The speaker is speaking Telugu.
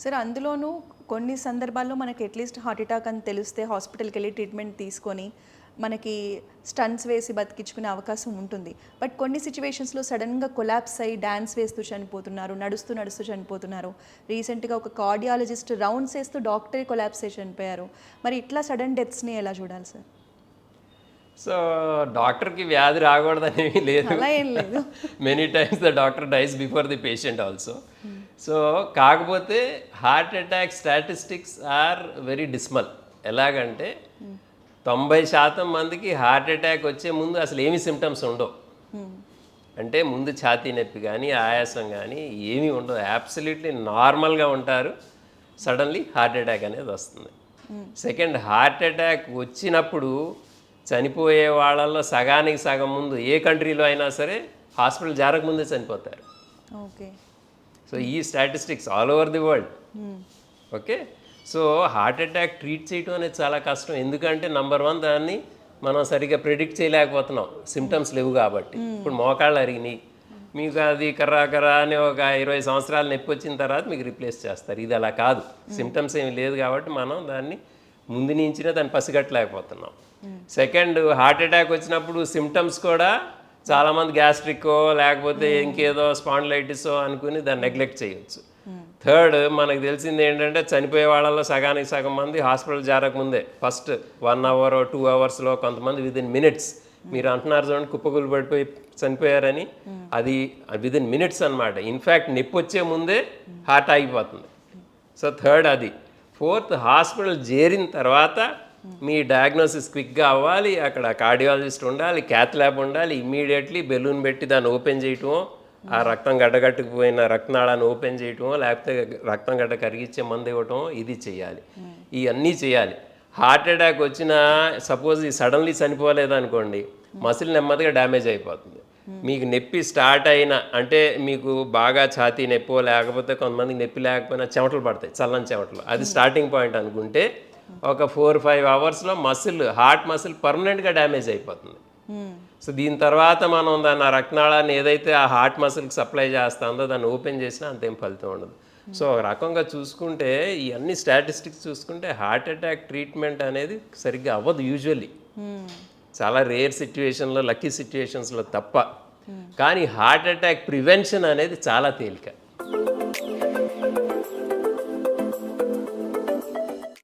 సార్ అందులోనూ కొన్ని సందర్భాల్లో మనకి అట్లీస్ట్ హార్ట్ అటాక్ అని తెలిస్తే హాస్పిటల్కి వెళ్ళి ట్రీట్మెంట్ తీసుకొని మనకి స్టంట్స్ వేసి బతికించుకునే అవకాశం ఉంటుంది. బట్ కొన్ని సిచ్యువేషన్స్లో సడన్గా కొలాప్స్ అయ్యి డ్యాన్స్ వేస్తూ చనిపోతున్నారు, నడుస్తూ నడుస్తూ చనిపోతున్నారు. రీసెంట్గా ఒక కార్డియాలజిస్ట్ రౌండ్స్ వేస్తూ డాక్టరే కొలాప్స్ అయ్యి చనిపోయారు. మరి ఇట్లా సడన్ డెత్స్ని ఎలా చూడాలి సార్? సో డాక్టర్కి వ్యాధి రాకూడదనేవి లేదు. అలా ఏం లేదు. Many times the doctor dies before the patient also. So కాకపోతే heart attack statistics are very dismal. ఎలాగంటే 90% మందికి హార్ట్ అటాక్ వచ్చే ముందు అసలు ఏమి సిమ్టమ్స్ ఉండవు. అంటే ముందు ఛాతీ నొప్పి కానీ ఆయాసం కానీ ఏమీ ఉండవు, అబ్సల్యూట్లీ నార్మల్గా ఉంటారు. సడన్లీ హార్ట్ అటాక్ అనేది వస్తుంది. సెకండ్, హార్ట్ అటాక్ వచ్చినప్పుడు చనిపోయే వాళ్ళల్లో సగానికి సగం ముందు ఏ కంట్రీలో అయినా సరే హాస్పిటల్ జారకముందే చనిపోతారు. ఓకే. సో ఈ statistics all over the world. Okay. So heart attack treat చేయడం అనేది చాలా కష్టం. ఎందుకంటే నంబర్ 1 దాన్ని మనం సరిగ్గా ప్రిడిక్ట్ చేయలేకపోతున్నాం, సిమ్టమ్స్ లేవు కాబట్టి. ఇప్పుడు మోకాళ్ళు అరిగినాయి, మీకు అది కర్రా అని ఒక 20 సంవత్సరాలు నొప్పి వచ్చిన తర్వాత మీకు రిప్లేస్ చేస్తారు. ఇది అలా కాదు, సిమ్టమ్స్ ఏమి లేదు కాబట్టి మనం దాన్ని ముందు నుంచినే దాన్ని పసిగట్టలేకపోతున్నాం. సెకండ్, హార్ట్ అటాక్ వచ్చినప్పుడు సిమ్టమ్స్ కూడా చాలామంది గ్యాస్ట్రిక్కో లేకపోతే ఇంకేదో స్పాండిలైటిసో అనుకుని దాన్ని నెగ్లెక్ట్ చేయొచ్చు. థర్డ్, మనకు తెలిసింది ఏంటంటే చనిపోయే వాళ్ళలో సగానికి సగం మంది హాస్పిటల్ జారకముందే ఫస్ట్ 1 hour 2 hours కొంతమంది విదిన్ మినిట్స్. మీరు అంటున్నారు చూడండి కుప్పకూలు పడిపోయి చనిపోయారని, అది విదిన్ మినిట్స్ అనమాట. ఇన్ఫ్యాక్ట్ నొప్పి వచ్చే ముందే హార్ట్ ఆగిపోతుంది. సో థర్డ్ అది. ఫోర్త్, హాస్పిటల్ చేరిన తర్వాత మీ డయాగ్నోసిస్ క్విక్గా అవ్వాలి, అక్కడ కార్డియాలజిస్ట్ ఉండాలి, క్యాత్ ల్యాబ్ ఉండాలి, ఇమ్మీడియట్లీ బెలూన్ పెట్టి దాన్ని ఓపెన్ చేయటమో, ఆ రక్తం గడ్డగట్టుకుపోయిన రక్తనాళాన్ని ఓపెన్ చేయటమో లేకపోతే రక్తం గడ్డ కరిగించే మందు ఇవ్వటమో ఇది చేయాలి. ఇవన్నీ చేయాలి. హార్ట్ అటాక్ వచ్చిన సపోజ్ సడన్లీ చనిపోలేదనుకోండి, మసిల్ నెమ్మదిగా డ్యామేజ్ అయిపోతుంది. మీకు నొప్పి స్టార్ట్ అయినా అంటే మీకు బాగా ఛాతీ నొప్పో లేకపోతే కొంతమందికి నొప్పి లేకపోయినా చెమటలు పడతాయి, చల్లని చెమటలు, అది స్టార్టింగ్ పాయింట్ అనుకుంటే ఒక 4-5 hours హార్ట్ మసిల్ పర్మనెంట్గా డ్యామేజ్ అయిపోతుంది. సో దీని తర్వాత మనం దాన్ని ఆ రక్తనాళాన్ని ఏదైతే ఆ హార్ట్ మసిల్కి సప్లై చేస్తుందో దాన్ని ఓపెన్ చేసినా అంతేం ఫలితం ఉండదు. సో ఒక రకంగా చూసుకుంటే ఈ అన్ని స్టాటిస్టిక్స్ చూసుకుంటే హార్ట్ అటాక్ ట్రీట్మెంట్ అనేది సరిగ్గా అవ్వదు యూజువల్లీ, చాలా రేర్ సిచ్యువేషన్లో, లక్కీ సిచ్యువేషన్స్లో తప్ప. కానీ హార్ట్ అటాక్ ప్రివెన్షన్ అనేది చాలా తేలిక.